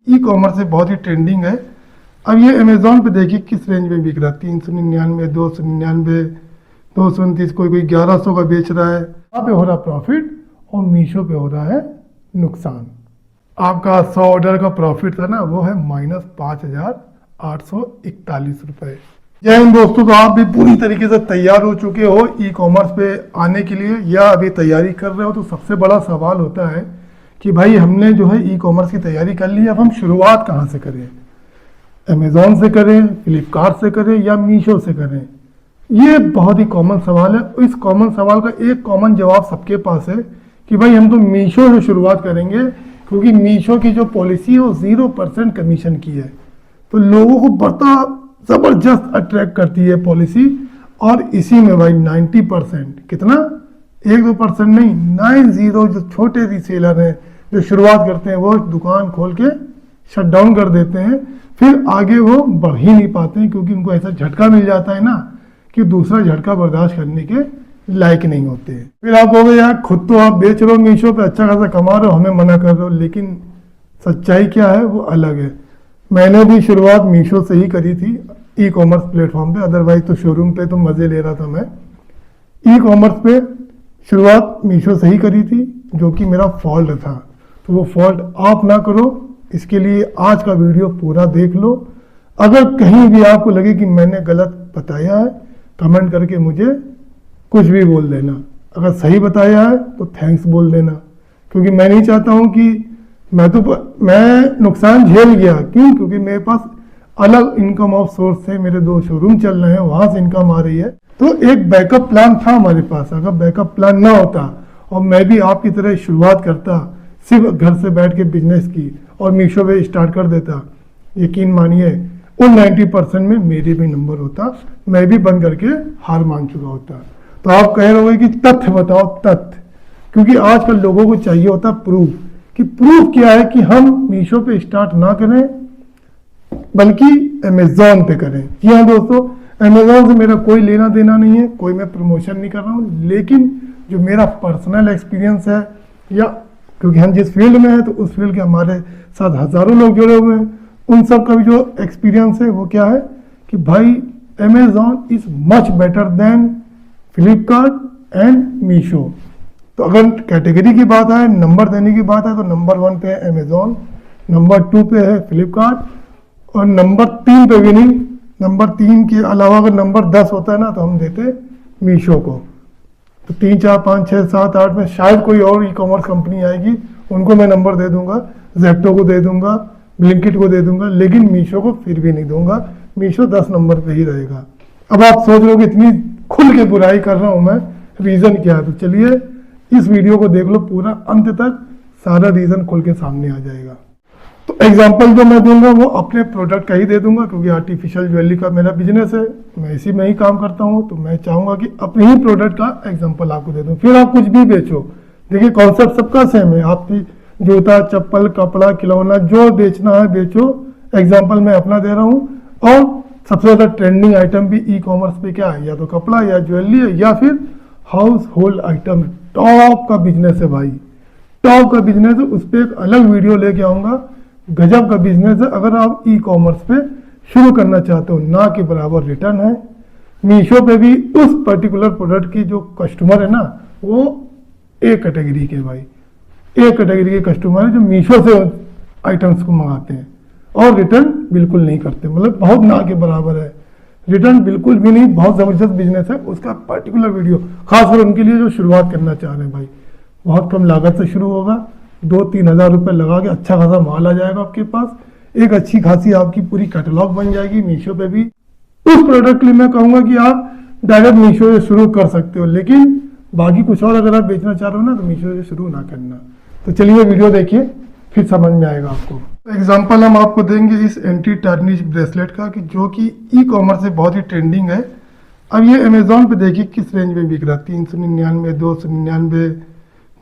E commerce से बहुत ही trending है। अब ये अमेजोन पे देखिए किस रेंज में बिक रहा है, 399, 299, 229, कोई 1100 का बेच रहा है। यहाँ पे हो रहा प्रॉफिट और मीशो पे हो रहा है नुकसान। आपका 100 ऑर्डर का प्रॉफिट था ना, वो है -5,841 रुपये। जय हिंद दोस्तों, तो आप भी पूरी तरीके से तैयार हो चुके हो ई कॉमर्स पे आने के लिए या अभी तैयारी कर रहे हो? तो सबसे बड़ा सवाल होता है कि भाई हमने जो है ई कॉमर्स की तैयारी कर ली, अब हम शुरुआत कहाँ से करें? अमेजोन से करें, फ्लिपकार्ट से करें या मीशो से करें? ये बहुत ही कॉमन सवाल है। इस कॉमन सवाल का एक कॉमन जवाब सबके पास है कि भाई हम तो मीशो से शुरुआत करेंगे, क्योंकि मीशो की जो पॉलिसी है वो 0% कमीशन की है। तो लोगों को बड़ा ज़बरदस्त अट्रैक्ट करती है पॉलिसी, और इसी में भाई 90%, कितना, 1-2% नहीं, 90 जो छोटे रीसेलर हैं जो शुरुआत करते हैं वो दुकान खोल के शट डाउन कर देते हैं। फिर आगे वो बढ़ ही नहीं पाते हैं, क्योंकि उनको ऐसा झटका मिल जाता है ना कि दूसरा झटका बर्दाश्त करने के लायक नहीं होते हैं। फिर आप कहोगे यार खुद तो आप बेच रहे हो मीशो पे, अच्छा खासा कमा रहे हो, हमें मना कर रहे हो, लेकिन सच्चाई क्या है वो अलग है। मैंने भी शुरुआत मीशो से ही करी थी ई कॉमर्स प्लेटफॉर्म पे, अदरवाइज तो शोरूम पे तो मज़े ले रहा था मैं। ई कॉमर्स पे शुरुआत मीशो से ही करी थी, जो कि मेरा फॉल्ट था। तो वो फॉल्ट आप ना करो, इसके लिए आज का वीडियो पूरा देख लो। अगर कहीं भी आपको लगे कि मैंने गलत बताया है, कमेंट करके मुझे कुछ भी बोल देना। अगर सही बताया है तो थैंक्स बोल देना, क्योंकि मैं नहीं चाहता हूँ कि मैं नुकसान झेल गया। क्यों? क्योंकि मेरे पास अलग इनकम ऑफ सोर्स है, मेरे 2 शोरूम चल रहे हैं, वहाँ से इनकम आ रही है। तो एक बैकअप प्लान था हमारे पास। अगर बैकअप प्लान ना होता और मैं भी आपकी तरह शुरुआत करता, सिर्फ घर से बैठ के बिजनेस की और मीशो पे स्टार्ट कर देता, यकीन मानिए उन 90% में मेरे भी नंबर होता, मैं भी बंद करके हार मान चुका होता। तो आप कह रहे होगे कि तथ्य बताओ, तथ्य, क्योंकि आजकल लोगों को चाहिए होता प्रूफ। कि प्रूफ क्या है कि हम मीशो पे स्टार्ट ना करें बल्कि अमेजोन पे करें। जी हाँ दोस्तों, अमेजोन से मेरा कोई लेना देना नहीं है, कोई मैं प्रमोशन नहीं कर रहा हूँ, लेकिन जो मेरा पर्सनल एक्सपीरियंस है, या क्योंकि हम जिस फील्ड में हैं तो उस फील्ड के हमारे साथ हज़ारों लोग जुड़े हुए हैं, उन सब का भी जो एक्सपीरियंस है वो क्या है कि भाई Amazon is much better than Flipkart and Meesho. तो अगर कैटेगरी की बात है, नंबर देने की बात है, तो नंबर 1 पे है अमेजोन, नंबर 2 पे है फ्लिपकार्ट, और नंबर 3 पे भी नहीं, नंबर 3 के अलावा अगर नंबर 10 होता है ना तो हम देते मीशो को। तो 3, 4, 5, 6, 7, 8 में शायद कोई और ई कॉमर्स कंपनी आएगी, उनको मैं नंबर दे दूंगा, जेप्टो को दे दूंगा, ब्लिंकिट को दे दूंगा, लेकिन मीशो को फिर भी नहीं दूंगा। मीशो 10 नंबर पे ही रहेगा। अब आप सोच रहे हो कि इतनी खुल के बुराई कर रहा हूं मैं, रीज़न क्या है? तो चलिए इस वीडियो को देख लो पूरा अंत तक, सारा रीज़न खुल के सामने आ जाएगा। तो एग्जांपल जो मैं दूंगा वो अपने प्रोडक्ट का ही दे दूंगा, क्योंकि आर्टिफिशियल ज्वेलरी का मेरा बिजनेस है, मैं इसी में ही काम करता हूं। तो मैं चाहूँगा कि अपने ही प्रोडक्ट का एग्जांपल आपको दे दूं, फिर आप कुछ भी बेचो। देखिए कॉन्सेप्ट सबका सेम है, आपकी जूता, चप्पल, कपड़ा, खिलौना, जो बेचना है बेचो। एग्जाम्पल मैं अपना दे रहा हूँ। और सबसे ज़्यादा ट्रेंडिंग आइटम भी ई कॉमर्स पे क्या है, या तो कपड़ा या ज्वेलरी है, या फिर हाउस होल्ड आइटम। टॉप का बिजनेस है भाई, टॉप का बिजनेस है, उस पर एक अलग वीडियो लेके आऊँगा। गजब का बिजनेस है। अगर आप ई कॉमर्स पे शुरू करना चाहते हो, ना के बराबर रिटर्न है। मीशो पे भी उस पर्टिकुलर प्रोडक्ट की जो कस्टमर है ना, वो एक कैटेगरी के भाई, एक कैटेगरी के कस्टमर है जो मीशो से आइटम्स को मंगाते हैं और रिटर्न बिल्कुल नहीं करते, मतलब बहुत ना के बराबर है, रिटर्न बिल्कुल भी नहीं। बहुत ज़बरदस्त बिजनेस है, उसका पर्टिकुलर वीडियो खासकर उनके लिए जो शुरुआत करना चाह रहे हैं भाई। बहुत कम लागत से शुरू होगा, 2-3 हज़ार रुपये लगा के अच्छा खासा माल आ जाएगा आपके पास, एक अच्छी खासी आपकी पूरी कैटलॉग बन जाएगी मीशो पे भी। उस प्रोडक्ट के लिए मैं कहूँगा कि आप डायरेक्ट मीशो से शुरू कर सकते हो, लेकिन बाकी कुछ और अगर आप बेचना चाह रहे हो ना तो मीशो से शुरू ना करना। तो चलिए वीडियो देखिए, फिर समझ में आएगा आपको। एग्जाम्पल हम आपको देंगे इस एंटी टार्निश ब्रेसलेट का, कि जो कि ई कॉमर्स से बहुत ही ट्रेंडिंग है। अब ये अमेजोन पे देखिए किस रेंज में बिक रहा है, 399, 299,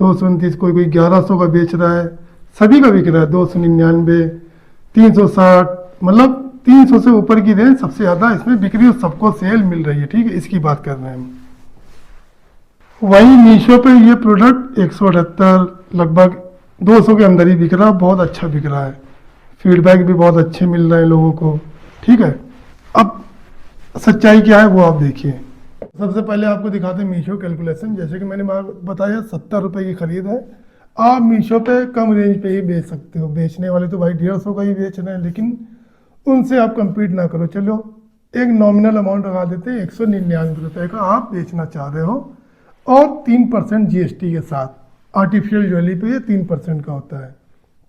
229, कोई 1100 का बेच रहा है, सभी का बिक रहा है 299, 360, मतलब 300 से ऊपर की रेंज सबसे ज़्यादा इसमें बिक रही है, सबको सेल मिल रही है। ठीक है, इसकी बात कर रहे हैं हम। वहीं मीशो पे ये प्रोडक्ट 178 लगभग 200 के अंदर ही बिक रहा है, बहुत अच्छा बिक रहा है। फीडबैक भी बहुत अच्छे मिल रहे हैं लोगों को, ठीक है। अब सच्चाई क्या है वो आप देखिए। सबसे पहले आपको दिखाते हैं मीशो कैलकुलेशन। जैसे कि मैंने बताया 70 रुपये की खरीद है, आप मीशो पे कम रेंज पे ही बेच सकते हो। बेचने वाले तो भाई 150 का ही बेच रहे हैं, लेकिन उनसे आप compete ना करो। चलो एक नॉमिनल अमाउंट लगा देते हैं, 199 रुपये का आप बेचना चाह रहे हो, और 3% GST के साथ। आर्टिफिशियल ज्वेलरी पे ये 3% का होता है,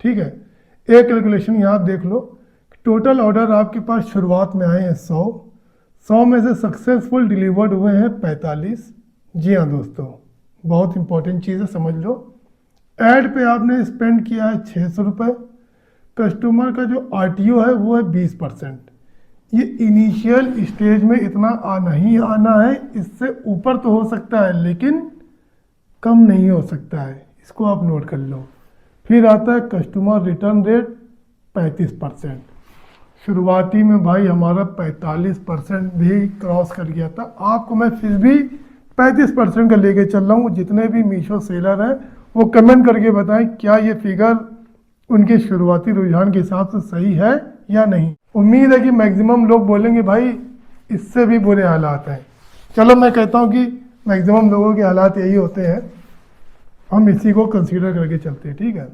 ठीक है। एक कैलकुलेशन यहाँ आप देख लो, टोटल ऑर्डर आपके पास शुरुआत में आए हैं 100 में से सक्सेसफुल डिलीवर्ड हुए हैं 45। जी हाँ दोस्तों, बहुत इंपॉर्टेंट चीज़ है, समझ लो। ऐड पे आपने स्पेंड किया है 600 रुपये। कस्टमर का जो RTO है वो है 20%। ये इनिशियल स्टेज में इतना आना ही आना है, इससे ऊपर तो हो सकता है लेकिन कम नहीं हो सकता है, इसको आप नोट कर लो। फिर आता है कस्टमर रिटर्न रेट 35%। शुरुआती में भाई हमारा 45% भी क्रॉस कर गया था। आपको मैं फिर भी 35% का लेके चल रहा हूँ। जितने भी मीशो सेलर हैं वो कमेंट करके बताएं क्या ये फिगर उनके शुरुआती रुझान के हिसाब से सही है या नहीं। उम्मीद है कि मैक्सिमम लोग बोलेंगे भाई इससे भी बुरे हालात हैं। चलो मैं कहता हूँ कि मैक्सिमम लोगों के हालात यही होते हैं, हम इसी को कंसीडर करके चलते हैं, ठीक है।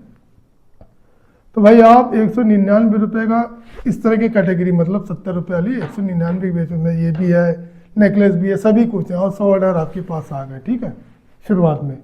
तो भाई आप 199 रुपये का इस तरह की कैटेगरी, मतलब 70 रुपये वाली 199 बेच में, ये भी है, नेकलेस भी है, सभी कुछ है, और 100 ऑर्डर आपके पास आ गए, ठीक है, शुरुआत में।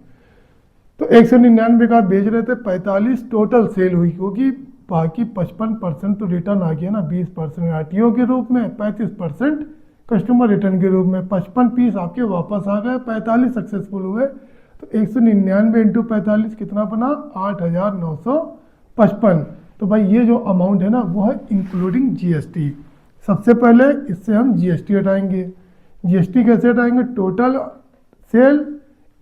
तो 199 का बेच रहे थे, 45 टोटल सेल हुई, क्योंकि बाकी 55% तो रिटर्न आ गया ना, 20% RTO के रूप में, 35% कस्टमर रिटर्न के रूप में। 55 पीस आपके वापस आ गए, 45 सक्सेसफुल हुए। तो 199 इंटू 45 कितना बना, 8,955। तो भाई ये जो अमाउंट है ना वो है इंक्लूडिंग GST। सबसे पहले इससे हम GST हटाएंगे। GST कैसे हटाएंगे, total sale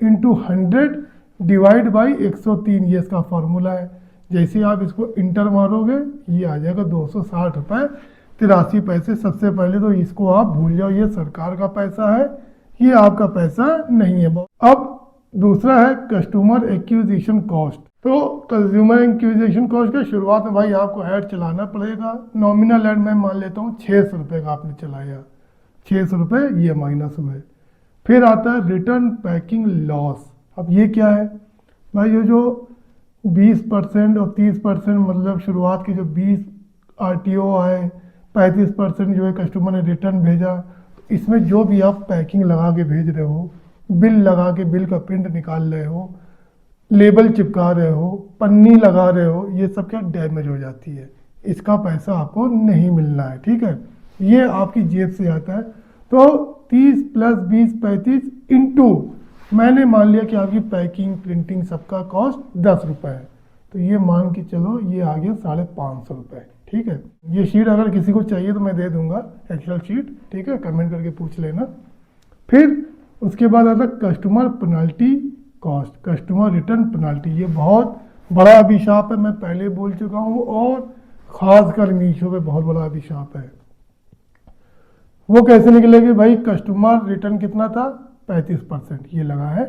into 100 divide by 103, ये इसका फॉर्मूला है। जैसे आप इसको इंटर मारोगे ये आ जाएगा 260 रुपये 83 पैसे। सबसे पहले तो इसको आप भूल जाओ, ये सरकार का पैसा है, ये आपका पैसा नहीं है। अब दूसरा है कस्टमर एक्विजिशन कॉस्ट। तो कंज्यूमर एक्विजिशन कॉस्ट के शुरुआत में भाई आपको ऐड चलाना पड़ेगा। नॉमिनल ऐड मैं मान लेता हूँ 600 रुपये का आपने चलाया, 600 रुपये ये माइनस हुए। फिर आता है रिटर्न पैकिंग लॉस। अब ये क्या है भाई, ये जो 20% और 30%, मतलब शुरुआत के जो 20 RTO आए, 35% जो है कस्टमर ने रिटर्न भेजा, तो इसमें जो भी आप पैकिंग लगा के भेज रहे हो, बिल लगा के बिल का प्रिंट निकाल रहे हो, लेबल चिपका रहे हो, पन्नी लगा रहे हो, ये सब क्या डैमेज हो जाती है, इसका पैसा आपको नहीं मिलना है, ठीक है, ये आपकी जेब से आता है। तो 30 + 20 35 इंटू मैंने मान लिया कि आपकी पैकिंग प्रिंटिंग सबका कॉस्ट 10 रुपये है, तो ये मान के चलो ये आ गया 550 रुपये, ठीक है। ये शीट अगर किसी को चाहिए तो मैं दे दूंगा, एक्सेल शीट, ठीक है, कमेंट करके पूछ लेना। फिर उसके बाद आता है customer penalty cost, customer return penalty. ये बहुत बड़ा अभिशाप है, मैं पहले बोल चुका हूँ, और ख़ासकर मीशो पे बहुत बड़ा अभिशाप है। वो कैसे निकलेगी भाई, कस्टमर रिटर्न कितना था, 35% ये लगा है।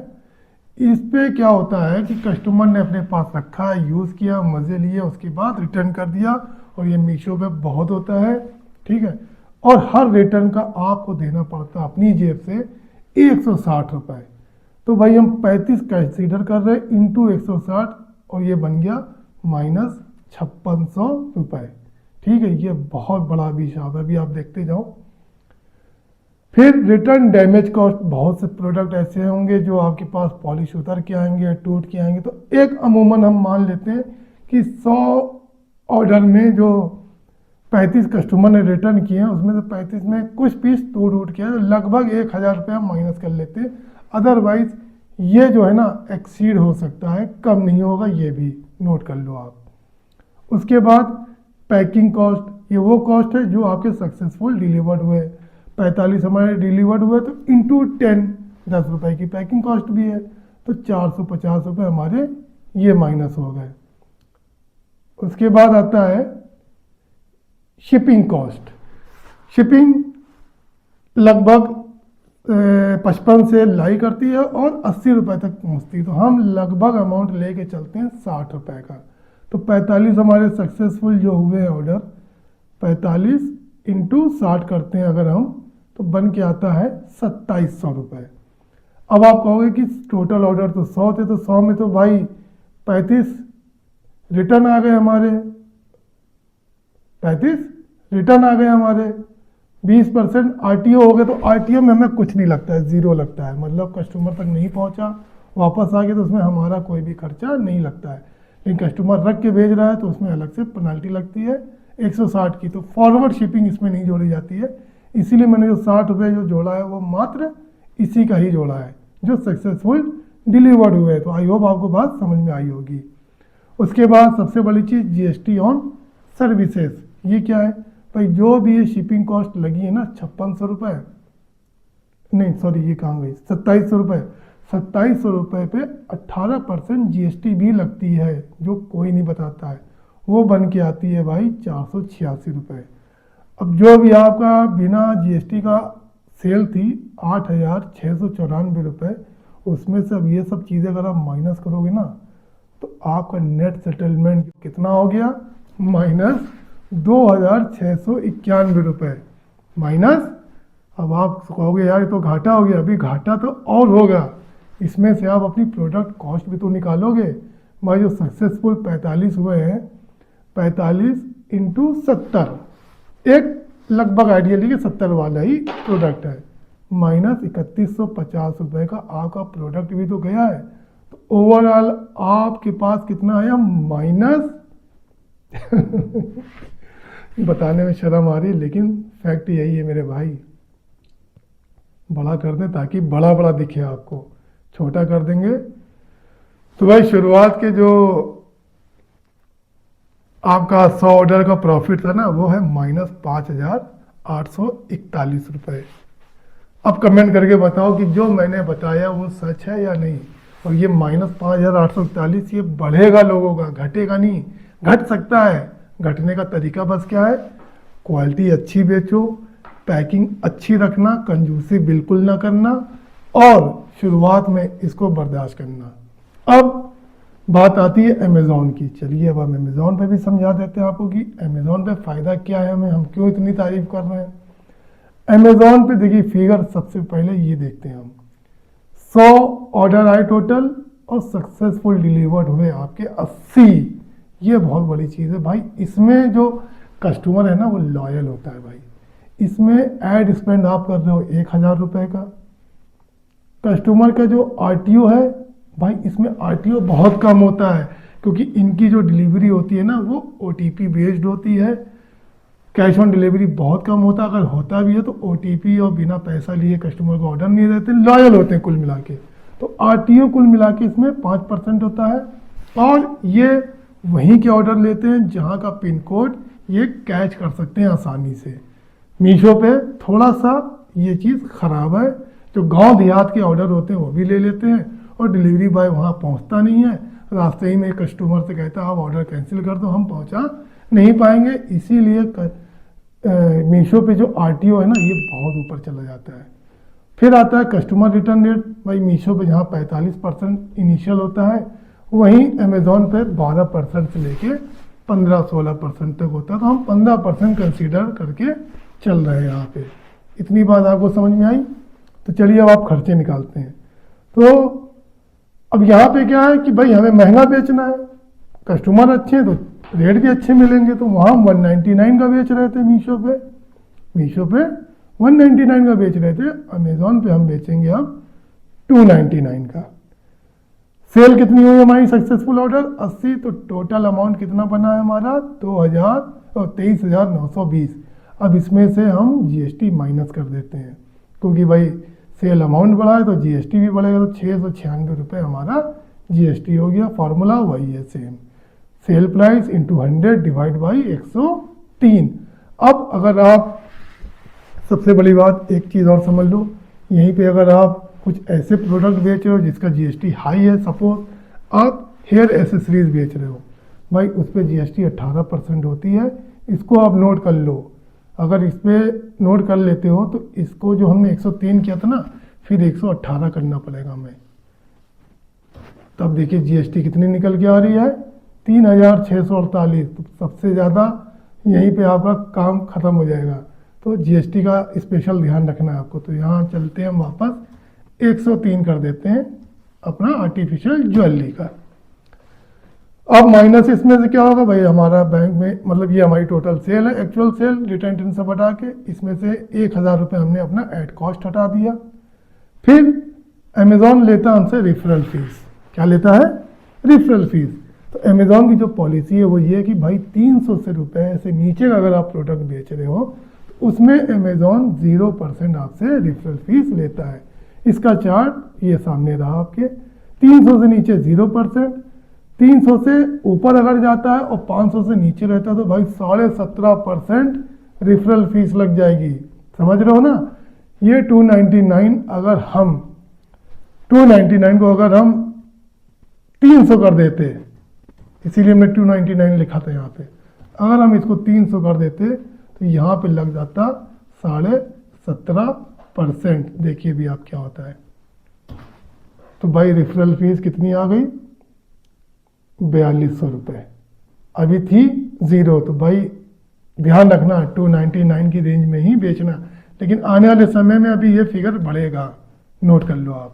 इस पे क्या होता है कि कस्टमर ने अपने पास रखा, यूज़ किया, मज़े लिए, उसके बाद रिटर्न कर दिया, और ये मीशो पे बहुत होता है, ठीक है। और हर रिटर्न का आपको देना पड़ता है अपनी जेब से 160 रुपये। तो भाई हम 35 कंसीडर कर रहे हैं इंटू 160, और ये बन गया -5600 रुपये, ठीक है। ये बहुत बड़ा अभिशाप है, अभी आप देखते जाओ। फिर रिटर्न डैमेज कॉस्ट, बहुत से प्रोडक्ट ऐसे होंगे जो आपके पास पॉलिश उतर के आएंगे, टूट के आएंगे, तो एक अमूमन हम मान लेते हैं कि 100 ऑर्डर में जो 35 कस्टमर ने रिटर्न किए हैं, उसमें से 35 में कुछ पीस टूट के आए, लगभग 1000 रुपये हम माइनस कर लेते हैं। अदरवाइज ये जो है ना एक्सीड हो सकता है, कम नहीं होगा, ये भी नोट कर लो आप। उसके बाद पैकिंग कॉस्ट, ये वो कॉस्ट है जो आपके सक्सेसफुल डिलीवर्ड हुए, 45 हमारे डिलीवर्ड हुए, तो इंटू 10 10 रुपये की पैकिंग कॉस्ट भी है, तो 450 रुपये हमारे ये माइनस हो गए। उसके बाद आता है शिपिंग कॉस्ट। शिपिंग लगभग 55 से लाई करती है और 80 रुपये तक पहुँचती है, तो हम लगभग अमाउंट लेके चलते हैं 60 रुपये का। तो 45 हमारे सक्सेसफुल जो हुए हैं ऑर्डर, 45 इंटू 60 करते हैं अगर हम, तो बन के आता है 2700 रुपये। अब आप कहोगे कि टोटल ऑर्डर तो 100 थे, तो 100 में तो भाई 35 रिटर्न आ गए हमारे, 35 रिटर्न आ गए हमारे, 20% आरटीओ हो गए। तो आरटीओ में हमें कुछ नहीं लगता है, ज़ीरो लगता है, मतलब कस्टमर तक नहीं पहुंचा, वापस आ गया, तो उसमें हमारा कोई भी खर्चा नहीं लगता है। लेकिन कस्टमर रख के भेज रहा है तो उसमें अलग से पेनल्टी लगती है 160 की। तो फॉरवर्ड शिपिंग इसमें नहीं जोड़ी जाती है, इसीलिए मैंने जो 60 रुपये जो जोड़ा है वो मात्र इसी का ही जोड़ा है जो सक्सेसफुल डिलीवर्ड हुए। तो आई होप आपको बात समझ में आई होगी। उसके बाद सबसे बड़ी चीज़ जीएसटी ऑन सर्विसेज। ये क्या है भाई, जो भी ये शिपिंग कॉस्ट लगी है ना 5600 रुपये, नहीं सॉरी ये कहाँ गई, 2700 रुपये, 2700 रुपये पे 18% जीएसटी भी लगती है जो कोई नहीं बताता है, वो बन के आती है भाई 486 रुपये। अब जो भी आपका बिना जीएसटी का सेल थी 8694 रुपये, उसमें से अब ये सब चीज़ें अगर आप माइनस करोगे ना तो आपका नेट सेटलमेंट कितना हो गया, माइनस 2691 रुपये माइनस। अब आप कहोगे यार ये तो घाटा हो गया, अभी घाटा तो और होगा, इसमें से आप अपनी प्रोडक्ट कॉस्ट भी तो निकालोगे। भाई जो सक्सेसफुल 45 हुए हैं, 45 इंटू 70, एक लगभग आइडियली कि 70 वाला ही प्रोडक्ट है, माइनस 3150 रुपये का आपका प्रोडक्ट भी तो गया है। तो ओवरऑल आपके पास कितना आया, माइनस बताने में शर्म आ रही है लेकिन फैक्ट यही है मेरे भाई। बड़ा कर दें ताकि बड़ा बड़ा दिखे आपको, छोटा कर देंगे तो भाई शुरुआत के जो आपका 100 ऑर्डर का प्रॉफिट था ना वो है माइनस 5841 रुपये। अब कमेंट करके बताओ कि जो मैंने बताया वो सच है या नहीं। और ये माइनस 5841 ये बढ़ेगा लोगों का, घटेगा नहीं। घट सकता है, घटने का तरीका बस क्या है, क्वालिटी अच्छी बेचो, पैकिंग अच्छी रखना, कंजूसी बिल्कुल ना करना, और शुरुआत में इसको बर्दाश्त करना। अब बात आती है अमेज़ॉन की। चलिए अब हम अमेज़ॉन पे भी समझा देते हैं आपको कि अमेज़ॉन पे फ़ायदा क्या है, हमें हम क्यों इतनी तारीफ कर रहे हैं। अमेज़ॉन पे देखिए फिगर सबसे पहले ये देखते हैं हम, 100 ऑर्डर आए टोटल और सक्सेसफुल डिलीवर्ड हुए आपके 80। ये बहुत बड़ी चीज़ है भाई। इसमें जो कस्टमर है ना वो लॉयल होता है भाई। इसमें एड स्पेंड आप कर रहे हो 1000 रुपये का, कस्टमर का जो आरटीओ है भाई इसमें आरटीओ बहुत कम होता है, क्योंकि इनकी जो डिलीवरी होती है ना वो ओटीपी बेस्ड होती है, कैश ऑन डिलीवरी बहुत कम होता है। अगर होता भी है तो ओटीपी और बिना पैसा लिए कस्टमर को ऑर्डर नहीं देते, लॉयल होते हैं कुल मिला के। तो आरटीओ कुल मिला के इसमें 5% होता है, और ये वहीं के ऑर्डर लेते हैं जहाँ का पिन कोड ये कैच कर सकते हैं आसानी से। मीशो पे थोड़ा सा ये चीज़ ख़राब है, जो गांव देहात के ऑर्डर होते हैं वो भी ले लेते हैं और डिलीवरी बॉय वहाँ पहुँचता नहीं है, रास्ते ही में कस्टमर से कहता है आप ऑर्डर कैंसिल कर दो, हम पहुँचा नहीं पाएंगे। इसीलिए मीशो पे जो आरटीओ है ना ये बहुत ऊपर चला जाता है। फिर आता है कस्टमर रिटर्न रेट। भाई मीशो पे जहाँ 45% इनिशियल होता है, वहीं अमेज़ॉन पे 12% से लेके 15-16% तक होता है। तो हम 15% कंसीडर करके चल रहे हैं यहाँ पे। इतनी बात आपको समझ में आई? तो चलिए अब आप खर्चे निकालते हैं। तो अब यहाँ पे क्या है कि भाई हमें महंगा बेचना है, कस्टमर अच्छे हैं तो रेट भी अच्छे मिलेंगे। तो वहाँ 199 का बेच रहे थे मीशो पे 199 का बेच रहे थे, अमेज़ॉन पे हम बेचेंगे अब 299 का। सेल कितनी हुई हमारी सक्सेसफुल ऑर्डर 80, तो टोटल अमाउंट कितना बना है हमारा 23,920। अब इसमें से हम जीएसटी माइनस कर देते हैं, क्योंकि भाई सेल अमाउंट बढ़ा है तो जीएसटी भी बढ़ेगा, तो 696 रुपये हमारा जीएसटी हो गया। फॉर्मूला वही है same, sale price into 100 divide by 103। अब अगर आप, सबसे बड़ी बात एक चीज़ और समझ लो, यहीं पे अगर आप कुछ ऐसे प्रोडक्ट बेच रहे हो जिसका जीएसटी हाई है, सपोज आप हेयर एसेसरीज बेच रहे हो, भाई उस पर जीएसटी 18% होती है। इसको आप नोट कर लो, अगर इस पर नोट कर लेते हो तो इसको जो हमने 103 किया था ना, फिर 118 करना पड़ेगा हमें। तब देखिए जीएसटी कितनी निकल के आ रही है 3648, तो सबसे ज़्यादा यहीं पे आपका काम ख़त्म हो जाएगा। तो जीएसटी का स्पेशल ध्यान रखना है आपको। तो यहाँ चलते हैं हम वापस 103 कर देते हैं अपना आर्टिफिशियल ज्वेलरी का। अब माइनस इसमें से क्या होगा भाई, हमारा बैंक में मतलब ये हमारी टोटल सेल है, एक्चुअल सेल रिटर्न टिन से बढ़ा के, इसमें से 1000 रुपये हमने अपना ऐड कॉस्ट हटा दिया। फिर अमेजॉन लेता है हमसे रेफरल फीस। क्या लेता है? Referral fees. तो अमेजॉन की जो पॉलिसी है वो ये है कि भाई 300 से रुपये से नीचे का अगर आप प्रोडक्ट बेच रहे हो तो उसमें अमेजॉन 0% आपसे रेफरल फीस लेता है। इसका चार्ट ये सामने रहा आपके। 300 से नीचे 0%, 300 से ऊपर अगर जाता है और 500 से नीचे रहता है तो भाई 17.5% रेफरल फीस लग जाएगी। समझ रहे हो ना? ये 299 अगर हम 299 को अगर हम 300 कर देते, इसीलिए मैं 299 लिखा था यहाँ पे, अगर हम इसको 300 कर देते तो यहाँ पे लग जाता 17.5%। देखिए भी आप क्या होता है। तो भाई रेफरल फीस कितनी आ गई? 4200 रुपये। अभी थी 0, तो भाई ध्यान रखना 299 की रेंज में ही बेचना, लेकिन आने वाले समय में अभी ये फिगर बढ़ेगा। नोट कर लो आप,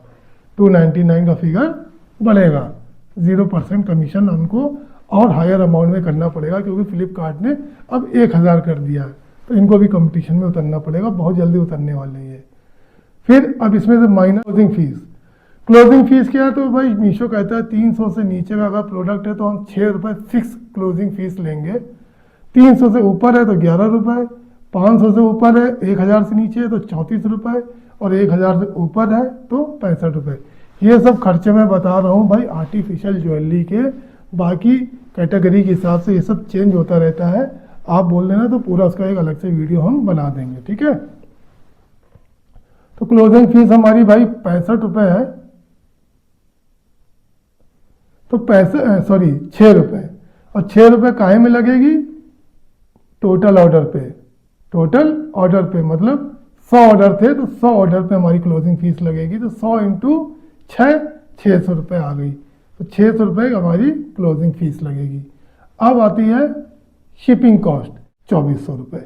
299 का फिगर बढ़ेगा। 0% कमीशन हमको और हायर अमाउंट में करना पड़ेगा, क्योंकि फ्लिपकार्ट ने अब 1000 कर दिया है, तो इनको भी कंपटीशन में उतरना पड़ेगा, बहुत जल्दी उतरने वाले हैं ये। फिर अब इसमें से minus closing fees. Closing fees क्या है? तो भाई मीशो कहता है 300 से नीचे का अगर प्रोडक्ट है तो हम 6 रुपये फिक्स क्लोजिंग फीस लेंगे। 300 से ऊपर है तो 11 रुपये, 500 से ऊपर है, 1000 से नीचे है तो 34 रुपये, और 1000 से ऊपर है तो 65 रुपये। ये सब खर्चे मैं बता रहा हूँ भाई आर्टिफिशियल ज्वेलरी के। बाकी कैटेगरी के हिसाब से ये सब चेंज होता रहता है। आप बोल देना तो पूरा उसका एक अलग से वीडियो हम बना देंगे, ठीक है? तो क्लोजिंग फीस हमारी भाई 65 रुपये है, तो 6 रुपये। और 6 रुपये काहे में लगेगी? टोटल ऑर्डर पे। टोटल ऑर्डर पे मतलब 100 ऑर्डर थे तो 100 ऑर्डर पे हमारी क्लोजिंग फीस लगेगी। तो 100 इंटू 600 रुपये आ गई, तो 600 रुपये हमारी क्लोजिंग फीस लगेगी। अब आती है शिपिंग कॉस्ट 2400 रुपये।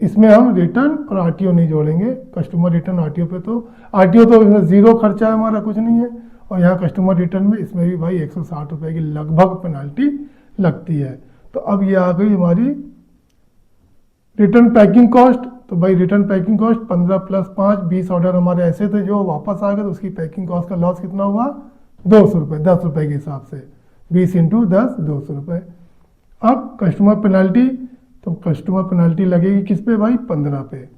इसमें हम रिटर्न और आरटीओ नहीं जोड़ेंगे। कस्टमर रिटर्न आरटीओ पे तो आरटीओ तो इसमें 0 खर्चा है, हमारा कुछ नहीं है। और यहाँ कस्टमर रिटर्न में इसमें भी भाई 160 रुपये की लगभग पेनाल्टी लगती है। तो अब ये आ गई हमारी रिटर्न पैकिंग कॉस्ट। तो भाई रिटर्न पैकिंग कॉस्ट 15 + 5 20 ऑर्डर हमारे ऐसे थे जो वापस आ गए, तो उसकी पैकिंग कॉस्ट का लॉस कितना हुआ? 200 रुपये, 10 रुपये के हिसाब से। 20 इंटू 10 200 रुपये। अब कस्टमर पेनाल्टी, तो कस्टमर पेनाल्टी लगेगी किस पे भाई? 15 पे।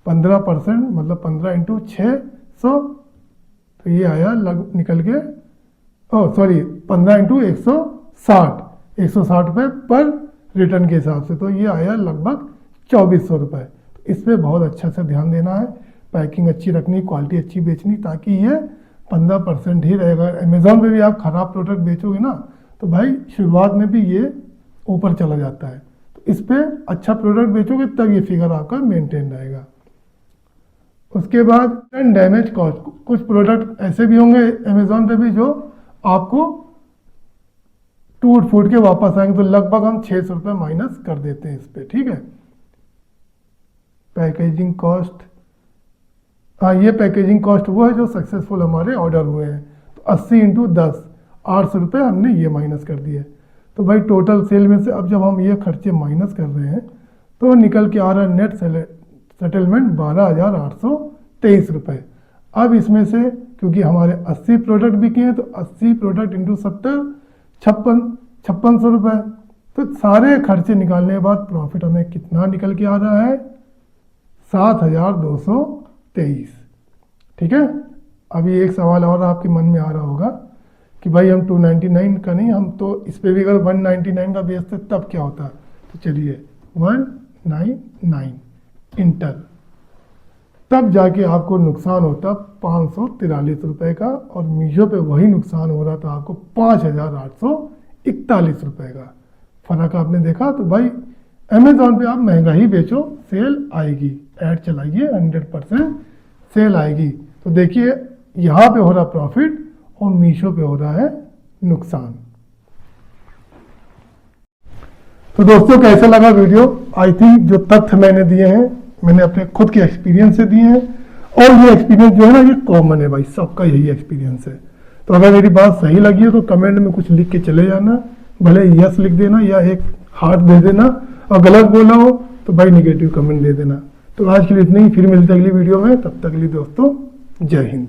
15% मतलब 15 इंटू 600, तो ये आया निकल के 15 इंटू 160 रुपये पर रिटर्न के हिसाब से, तो ये आया लगभग 2400 रुपये। तो इस पर बहुत अच्छा से ध्यान देना है, पैकिंग अच्छी रखनी, क्वालिटी अच्छी बेचनी, ताकि ये 15% ही रहेगा। अमेजोन पे भी आप ख़राब प्रोडक्ट बेचोगे ना तो भाई शुरुआत में भी ये ऊपर चला जाता है। तो इस पर अच्छा प्रोडक्ट बेचोगे तब ये फिगर आपका मेंटेन रहेगा। उसके बाद डैमेज कॉस्ट, कुछ प्रोडक्ट ऐसे भी होंगे अमेजोन पे भी जो आपको टूट फूट के वापस आएंगे, तो लगभग हम 600 रुपये माइनस कर देते हैं इस पर, ठीक है? पैकेजिंग कॉस्ट, हाँ ये पैकेजिंग कॉस्ट वो है जो सक्सेसफुल हमारे ऑर्डर हुए हैं। तो 80 इंटू 10 800 रुपये हमने ये माइनस कर दिए। तो भाई टोटल सेल में से अब जब हम ये खर्चे माइनस कर रहे हैं तो निकल के आ रहा है नेट सेटलमेंट 12,823 रुपये। अब इसमें से क्योंकि हमारे 80 प्रोडक्ट बिके हैं तो 80 प्रोडक्ट इंटू 70 5600 रुपये। तो सारे खर्चे निकालने के बाद प्रॉफिट हमें कितना निकल के आ रहा है? 7223। ठीक है? अभी एक सवाल और आपके मन में आ रहा होगा कि भाई हम 299 का नहीं, हम तो इस पर भी अगर 199 का बेचते तब क्या होता? तो चलिए 199 इंटर, तब जाके आपको नुकसान होता 543 रुपये का, और मीशो पे वही नुकसान हो रहा था आपको 5841 रुपये का। फर्क आपने देखा? तो भाई अमेजोन पे आप महंगा ही बेचो, सेल आएगी, ऐड चलाइए, 100% सेल आएगी। तो देखिए यहाँ पे हो रहा प्रॉफिट और मीशो पे हो रहा है नुकसान। तो दोस्तों कैसा लगा वीडियो? आई थिंक जो तथ्य मैंने दिए हैं मैंने अपने खुद के एक्सपीरियंस से दिए हैं, और ये एक्सपीरियंस जो है ना ये कॉमन है भाई, सबका यही एक्सपीरियंस है। तो अगर मेरी बात सही लगी है तो कमेंट में कुछ लिख के चले जाना, भले यस लिख देना या एक हार्ट दे देना, और गलत बोला हो तो भाई निगेटिव कमेंट दे देना। तो आज के लिए इतना ही, फिर मिलते हैं अगली वीडियो में, तब तक के लिए दोस्तों जय हिंद।